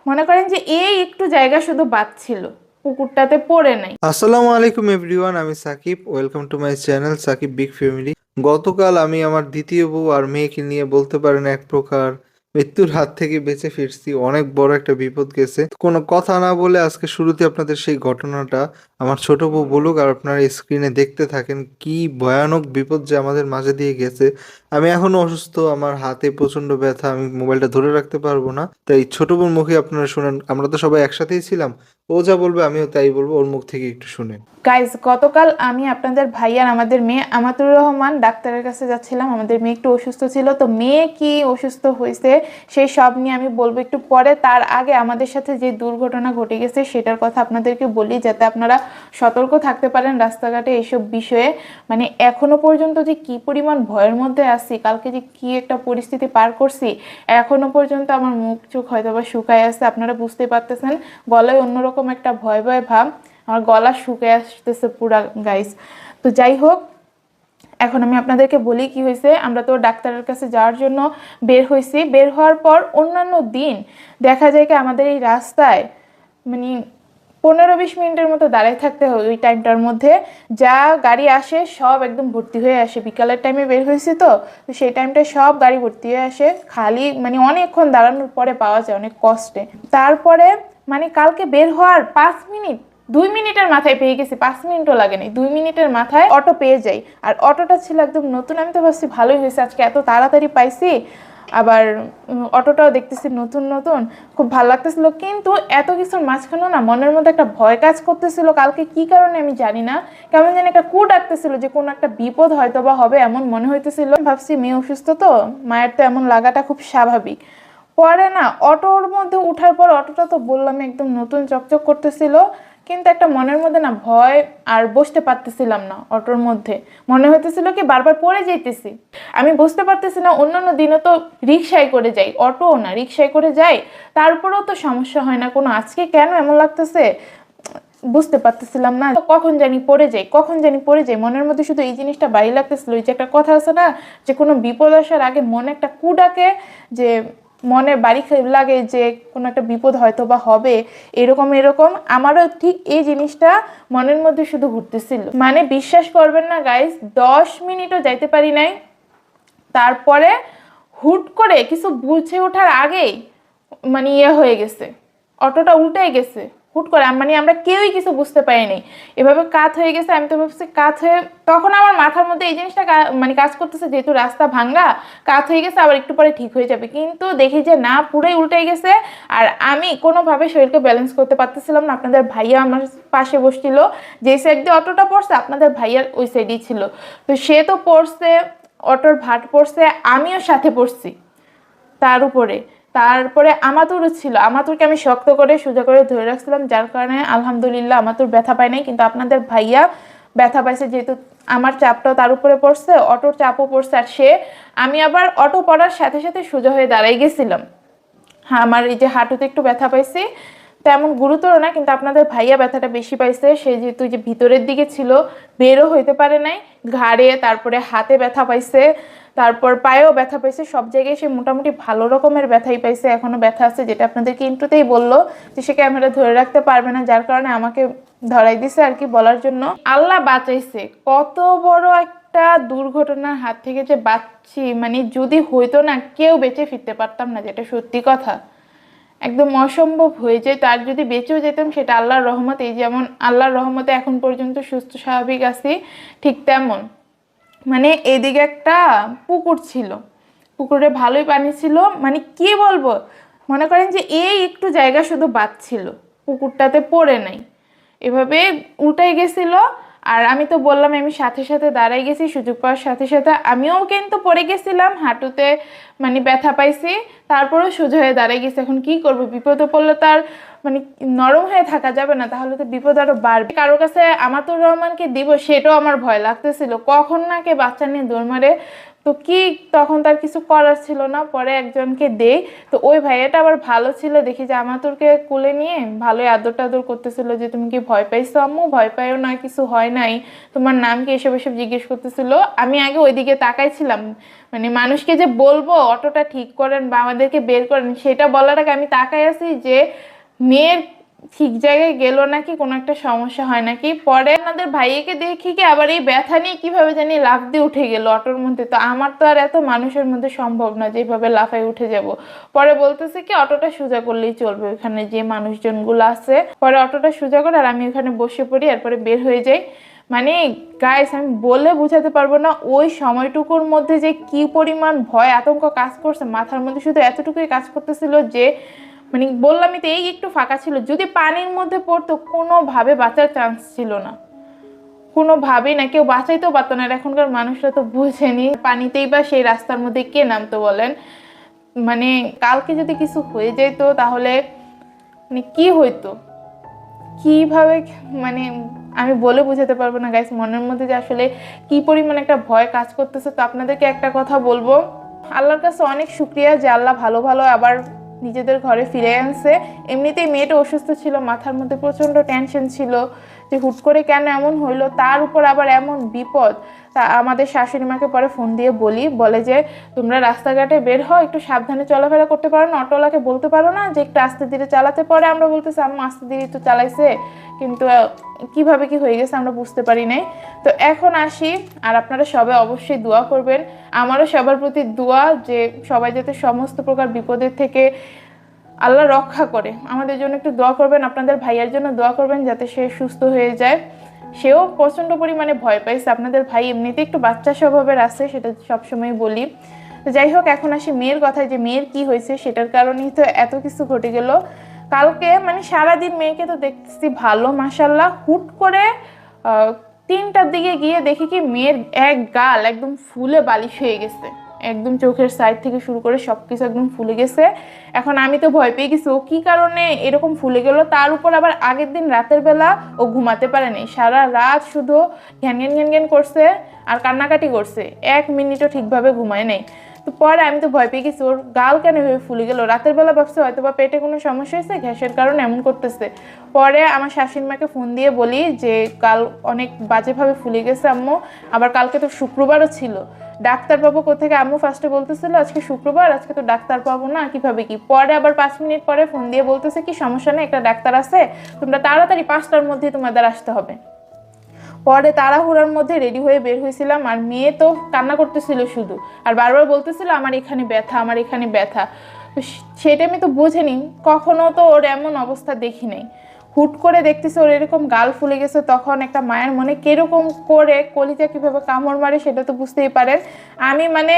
মনে করেন যে এই একটু জায়গা শুধু বাদ ছিল, পুকুরটাতে পড়ে নাই। আসসালামু আলাইকুম এভরিওয়ান, আমি Sakib. Welcome to my channel Sakib big family. গতকাল আমি আমার দ্বিতীয় বউ আর মেয়েকে নিয়ে বলতে পারেন এক প্রকার মৃত্যুর হাত থেকে বেঁচে ফিরছি। অনেক বড় একটা বিপদ গেছে। কোনো কথা না বলে আজকে শুরুতে আপনাদের সেই ঘটনাটা আমার ছোট বউ বলুক, আর আপনারা স্ক্রিনে দেখতে থাকেন কি ভয়ানক বিপদ যে আমাদের মাঝে দিয়ে গেছে। আমি এখনো অসুস্থ, আমার হাতে প্রচন্ড ব্যথা, আমি মোবাইলটা ধরে রাখতে পারবো না। তাই ছোট বোন মুখে আপনারা শুনেন, আমরা তো সবাই একসাথেই ছিলাম। ও যা বলবে আমিও তাই বলবো, ওর মুখ থেকে একটু শুনে। গাইজ, গতকাল আমি আপনাদের ভাই আর আমাদের মেয়ে আমাতুর রহমান ডাক্তারের কাছে যাচ্ছিলাম। আমাদের মেয়ে একটু অসুস্থ ছিল, তো মেয়ে কি অসুস্থ হয়েছে সেই সব নিয়ে আমি বলবো একটু পরে। তার আগে আমাদের সাথে যে দুর্ঘটনা ঘটে গেছে সেটার কথা আপনাদেরকে বলি, যাতে আপনারা সতর্ক থাকতে পারেন রাস্তাঘাটে এইসব বিষয়ে। মানে এখনো পর্যন্ত যে কি পরিমাণ ভয়ের মধ্যে আছি, কালকে যে কি একটা পরিস্থিতি পার করছি, এখনো পর্যন্ত আমার মুখ চোখ হয়তো বা শুকায় আছে। আপনারা বুঝতে পারতেছেন, গলায় অন্যরকম একটা ভয় ভয় ভাব, আমার গলা শুকিয়ে আসতেছে পুরা গাইস। তো যাই হোক, এখন আমি আপনাদেরকে বলি কি হয়েছে। আমরা তো ডাক্তারের কাছে যাওয়ার জন্য বের হয়েছি। বের হওয়ার পর অন্যান্য দিন দেখা যায় কি আমাদের এই রাস্তায় মানে 15-20 মিনিটের মতো দাঁড়ায় থাকতে হয়। ওই টাইমটার মধ্যে যা গাড়ি আসে সব একদম ভর্তি হয়ে আসে। বিকালের টাইমে বের হয়েছি, তো সেই টাইমটায় সব গাড়ি ভর্তি হয়ে আসে। খালি মানে অনেকক্ষণ দাঁড়ানোর পরে পাওয়া যায় অনেক কষ্টে। তারপরে মানে কালকে বের হওয়ার 5 মিনিট, 2 মিনিটের মাথায় পেয়ে গেছি। 5 মিনিটও লাগে নাই, 2 মিনিটের মাথায় অটো পেয়ে যাই। আর অটোটা ছিল একদম নতুন। আমি তো ভাবছি ভালোই হয়েছে আজকে এত তাড়াতাড়ি পাইছি। আবার অটোটাও দেখতেছি নতুন নতুন, খুব ভালো লাগতেছিল। কিন্তু এত কিছুর মাঝখানেও না মনের মধ্যে একটা ভয় কাজ করতেছিল। কালকে কি কারণে আমি জানি না, কেমন যেন একটা কু ডাকতেছিল যে কোনো একটা বিপদ হয়তো বা হবে, এমন মনে হইতেছিল। ভাবছি মেয়ে অসুস্থ, তো মায়ের তো এমন লাগাটা খুব স্বাভাবিক। পরে না অটোর মধ্যে উঠার পর, অটোটা তো বললাম একদম নতুন চকচক করতেছিল, কিন্তু একটা মনের মধ্যে না ভয়, আর বসতে পারতেছিলাম না অটোর মধ্যে। মনে হইতেছিল কি বারবার পড়ে যাইতেছি। আমি বুঝতে পারতেছি না, অন্যান্য দিনও তো রিক্সায় করে যাই, অটোও না রিক্সায় করে যাই, তারপরেও তো সমস্যা হয় না কোনো, আজকে কেন এমন লাগতেছে বুঝতে পারতেছিলাম না। কখন জানি পড়ে যাই, কখন জানি পড়ে যাই, মনের মধ্যে শুধু এই জিনিসটা বাড়ি লাগতেছিল। ওই যে একটা কথা আছে না, যে কোনো বিপদ আসার আগে মনে একটা কু ডাকে, যে মনে বাড়ি লাগে যে কোনো একটা বিপদ হয়তো বা হবে। এরকম এরকম আমারও ঠিক এই জিনিসটা মনের মধ্যে শুধু ঘুরতেছিল। মানে বিশ্বাস করবেন না গাইস, 10 মিনিটও যাইতে পারি নাই। তারপরে হুট করে কিছু বুঝে ওঠার আগেই মানে ইয়ে হয়ে গেছে, অটোটা উল্টে গেছে হুট করে। মানে আমরা কেউই কিছু বুঝতে পারিনি, এভাবে কাত হয়ে গেছে। আমি তো ভাবছি কাত হয়ে, তখন আমার মাথার মধ্যে এই জিনিসটা মানে কাজ করতেছে, যেহেতু রাস্তা ভাঙ্গা, কাত হয়ে গেছে, আবার একটু পরে ঠিক হয়ে যাবে। কিন্তু দেখি যে না, পুরোই উল্টে গেছে। আর আমি কোনোভাবে শরীরকে ব্যালেন্স করতে পারতেছিলাম না। আপনাদের ভাইয়া আমার পাশে বসছিল, যে সাইড দিয়ে অটোটা পড়ছে আপনাদের ভাইয়ার ওই সাইডেই ছিল। তো সে তো পড়ছে, অটোর ভাট পড়ছে, আমিও সাথে পড়ছি তার উপরে। তারপরে আমাতুরও ছিল, আমাতুরকে আমি শক্ত করে সোজা করে ধরে রাখছিলাম, যার কারণে আলহামদুলিল্লাহ আমাতুর ব্যথা পায় নাই। কিন্তু আপনাদের ভাইয়া ব্যথা পাইছে, যেহেতু আমার চাপটাও তার উপরে পড়ছে, অটোর চাপও পড়ছে। আর সে, আমি আবার অটো পড়ার সাথে সাথে সোজা হয়ে দাঁড়াই গেছিলাম। হ্যাঁ, আমার এই যে হাঁটুতে একটু ব্যথা পাইছি, তেমন গুরুতর না, কিন্তু আপনাদের ভাইয়া ব্যথাটা বেশি পাইছে। সে যেহেতু যে ভিতরের দিকে ছিল, বেরও হইতে পারে নাই, ঘাড়ে তারপরে হাতে ব্যথা পাইছে, তারপর পায়েও ব্যথা পাইছে। সব জায়গায় সে মোটামুটি ভালো রকমের ব্যথাই পাইছে, এখনো ব্যথা আছে, যেটা আপনাদেরকে ইন্টুতেই বললো যে সে ক্যামেরা ধরে রাখতে পারবে না, যার কারণে আমাকে ধরাই দিছে আর কি বলার জন্য। আল্লাহ বাঁচাইছে, কত বড় একটা দুর্ঘটনার হাত থেকে যে বাঁচছি, মানে যদি হইতো না কেউ বেঁচে ফিরতে পারতাম না, যেটা সত্যি কথা। একদম অসম্ভব হয়ে যায়। তার যদি বেঁচেও যেতাম সেটা আল্লাহর রহমত। এই যেমন আল্লাহর রহমতে এখন পর্যন্ত সুস্থ স্বাভাবিক আছি, ঠিক তেমন মানে এদিকে একটা পুকুর ছিল, পুকুরে ভালোই পানি ছিল। মানে কি বলবো, মনে করেন যে এই একটু জায়গা শুধু বাদ ছিল, পুকুরটাতে পড়ে নাই, এভাবে উল্টাই গেছিল। আর আমি তো বললাম আমি সাথে সাথে দাঁড়াই গেছি, সুযোগ পাওয়ার সাথে সাথে আমিও কিন্তু পড়ে গেছিলাম, হাঁটুতে মানে ব্যথা পাইছি, তারপরেও সোজা হয়ে দাঁড়াই গেছি। এখন কি করব, বিপদে পড়লে তার মানে নরম হয়ে থাকা যাবে না, তাহলে তো বিপদ আরো বাড়বে। কারো কাছে আমাতুর রহমানকে দিব সেটাও আমার ভয় লাগতেছিল, কখন না কে বাচ্চা নিয়ে দৌড় মারে। তো কি, তখন তার কিছু করার ছিল না, পরে একজনকে দেই। তো ওই ভাইয়াটা আবার ভালো ছিল, দেখি যে আমাতুরকে কুলে নিয়ে ভালোই আদর টাদর করতেছিল, যে তুমি কি ভয় পাইছো আম্মু, ভয় পাইও না, কিছু হয় নাই, তোমার নাম কি, এসব এসব জিজ্ঞেস করতেছিল। আমি আগে ওইদিকে তাকাইছিলাম, মানে মানুষকে যে বলবো অটোটা ঠিক করেন বা আমাদেরকে বের করেন, সেটা বলার আগে আমি তাকাই আছি যে মেয়ের ঠিক জায়গায় গেল নাকি, কোনো একটা সমস্যা হয় নাকি। পরে আমাদের ভাইয়াকে দেখি কি আবার এই ব্যথা নিয়ে কিভাবে জানি লাফ দিয়ে উঠে গেল অটোর মধ্যে। তো আমার তো আর এত মানুষের মধ্যে সম্ভব না যেভাবে লাফায় উঠে যাব। পরে বলতেছে কি অটোটা সোজা করলেই চলবে, ওখানে যে মানুষজনগুলো আছে। পরে অটোটা সোজা করে আর আমি ওখানে বসে পড়ি, এরপরে বের হয়ে যাই। মানে গাইস আমি বলে বোঝাতে পারবো না ওই সময়টুকুর মধ্যে যে কি পরিমাণ ভয় আতঙ্ক কাজ করছে। মাথার মধ্যে শুধু এতটুকুই কাজ করতেছিল যে মানে বললামই তো এই একটু ফাঁকা ছিল, যদি পানির মধ্যে পড়তো কোনোভাবে বাঁচার চান্স ছিল না, কোনোভাবেই না, কেউ বাঁচাইতেও পারতো না। আর এখনকার মানুষরা তো বুঝেনি, পানিতেই বা সেই রাস্তার মধ্যে কে নামতো বলেন। মানে কালকে যদি কিছু হয়ে যেত তাহলে মানে কি হইতো, কিভাবে, মানে আমি বলে বোঝাতে পারবো না গাইস মনের মধ্যে যে আসলে কি পরিমাণ একটা ভয় কাজ করতেছে। তো আপনাদেরকে একটা কথা বলবো, আল্লাহর কাছে অনেক শুক্রিয়া যে আল্লাহ ভালো ভালো আবার নিজেদের ঘরে ফিরে আনছে। এমনিতেই মেয়েটা অসুস্থ ছিল, মাথার মধ্যে প্রচন্ড টেনশন ছিল যে হুট করে কেন এমন হইলো, তার উপর আবার এমন বিপদ। তা আমাদের শাশুড়ি মাকে পরে ফোন দিয়ে বলে যে তোমরা রাস্তাঘাটে বের হও, একটু সাবধানে চলাফেরা করতে পারো না, অটোওয়ালাকে বলতে পারো না যে একটু আস্তে ধীরে চালাতে। পরে আমরা বলতেছি আম্মু আস্তে ধীরে তো চালাইছে, কিন্তু কিভাবে কি হয়ে গেছে আমরা বুঝতে পারি নাই। তো এখন আসি, আর আপনারা সবাই অবশ্যই দোয়া করবেন, আমারও সবার প্রতি দোয়া যে সবাই যাতে সমস্ত প্রকার বিপদের থেকে আল্লাহ রক্ষা করে। আমাদের জন্য একটু দোয়া করবেন, আপনাদের ভাইয়ের জন্য দোয়া করবেন যাতে সে সুস্থ হয়ে যায়। সেও প্রচণ্ড পরিমাণে ভয় পাইছে, আপনাদের ভাই এমনিতে একটু বাচ্চা স্বভাবের আছে, সেটা সবসময় বলি। তো যাই হোক, এখন আসি মেয়ের কথায় যে মেয়ের কি হয়েছে, সেটার কারণেই তো এত কিছু ঘটে গেল কালকে। মানে সারাদিন মেয়েকে তো দেখতেছি ভালো মাশাল্লাহ, হুট করে 3টার দিকে গিয়ে দেখি কি মেয়ের এক গাল একদম ফুলে বালিশ হয়ে গেছে, একদম চোখের সাইড থেকে শুরু করে সবকিছু একদম ফুলে গেছে। এখন আমি তো ভয় পেয়ে গেছি ও কি কারণে এরকম ফুলে গেল। তার উপর আবার আগের দিন রাতের বেলা ও ঘুমাতে পারেনি, সারা রাত শুধু ঘ্যান ঘ্যান ঘ্যান ঘ্যান করছে আর কান্নাকাটি করছে, 1 মিনিটও ঠিকভাবে ঘুমায় নেই। তো পরে আমি তো ভয় পেয়ে গেছি ওর গাল কেন এভাবে ফুলে গেল। রাতের বেলা ভাবছে হয়তো বা পেটে কোনো সমস্যা হয়েছে, গ্যাসের কারণে এমন করতেছে। পরে আমার শাশুড়ি মাকে ফোন দিয়ে বলি যে গাল অনেক বাজেভাবে ফুলে গেছে আম্মু, আবার কালকে তো শুক্রবারও ছিল, ডাক্তার পাবো কোথেকে। আম্মু ফার্স্টে বলতেছিল আজকে শুক্রবার, আজকে তো ডাক্তার পাবো না, কিভাবে কি। পরে আবার 5 মিনিট পরে ফোন দিয়ে বলতেছে কি সমস্যা নেই, একটা ডাক্তার আছে, তোমরা তাড়াতাড়ি 5টার মধ্যে তোমাদের আসতে হবে। পরে তাড়াহুড়ার মধ্যে রেডি হয়ে বের হয়েছিলাম, আর মেয়ে তো কান্না করতেছিল শুধু, আর বারবার বলতেছিল আমার এখানে ব্যথা, আমার এখানে ব্যথা। সেটা আমি তো বুঝিনি, কখনো তো ওর এমন অবস্থা দেখি নাই। হুট করে দেখতেছে ওর এরকম গাল ফুলে গেছে, তখন একটা মায়ের মনে কিরকম করে কলিজা কিভাবে কামড় মারে সেটা তো বুঝতেই পারেন। আমি মানে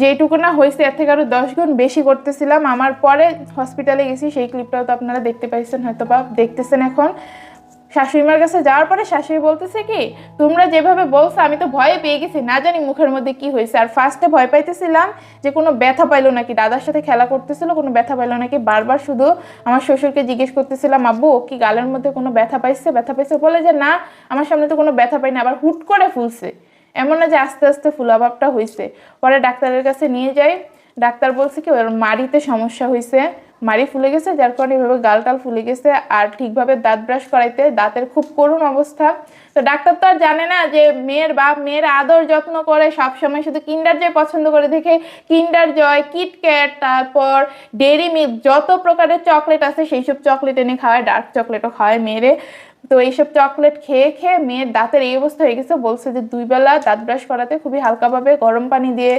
যেটুকু না হয়েছে এর থেকে আরো 10 গুণ বেশি করতেছিলাম। আমার পরে হসপিটালে গেছি, সেই ক্লিপটাও তো আপনারা দেখতে পাইছেন, হয়তো বা দেখতেছেন এখন। শাশুড়িমার কাছে যাওয়ার পরে শাশুড়ি বলতেছে কি তোমরা যেভাবে বলছো আমি তো ভয়ে পেয়ে গেছি, না জানি মুখের মধ্যে কি হয়েছে। আর ফার্স্টে ভয় পাইতেছিলাম যে কোনো ব্যথা পাইলো নাকি, দাদার সাথে খেলা করতেছিল কোনো ব্যথা পাইলো নাকি, বারবার শুধু আমার শ্বশুরকে জিজ্ঞেস করতেছিলাম আব্বু কি গালের মধ্যে কোনো ব্যথা পাইছে, ব্যথা পাইছে, বলে যে না আমার সামনে তো কোনো ব্যথা পাইনি। আবার হুট করে ফুলছে, এমন না যে আস্তে আস্তে ফুলাভাবটা হয়েছে। পরে ডাক্তারের কাছে নিয়ে যাই, ডাক্তার বলছে কি ওর মাড়িতে সমস্যা হয়েছে, মাড়ি ফুলে গেছে, যার কারণে এভাবে গালটাল ফুলে গেছে। আর ঠিকভাবে দাঁত ব্রাশ করাইতে দাঁতের খুব করুণ অবস্থা। তো ডাক্তার তো আর জানে না যে মেয়ের বাপ মেয়ের আদর যত্ন করে, সবসময় শুধু কিন্ডার জয় পছন্দ করে দেখে কিন্ডার জয়, কিটক্যাট, তারপর ডেরি মিল্ক, যত প্রকারের চকলেট আছে সেই সব চকলেট এনে খাওয়ায়, ডার্ক চকলেটও খাওয়ায় মেয়েরে। তো এইসব চকলেট খেয়ে খেয়ে মেয়ের দাঁতের এই অবস্থা হয়ে গেছে। বলছে যে 2 বেলা দাঁত ব্রাশ করাতে খুবই হালকাভাবে গরম পানি দিয়ে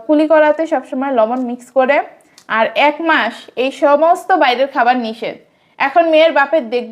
কুলি করাতে, সবসময় লবণ মিক্স করে, আর 1 মাস এই সমস্ত বাইরের খাবার নিষেধ। এখন মেয়ের বাপের দেখ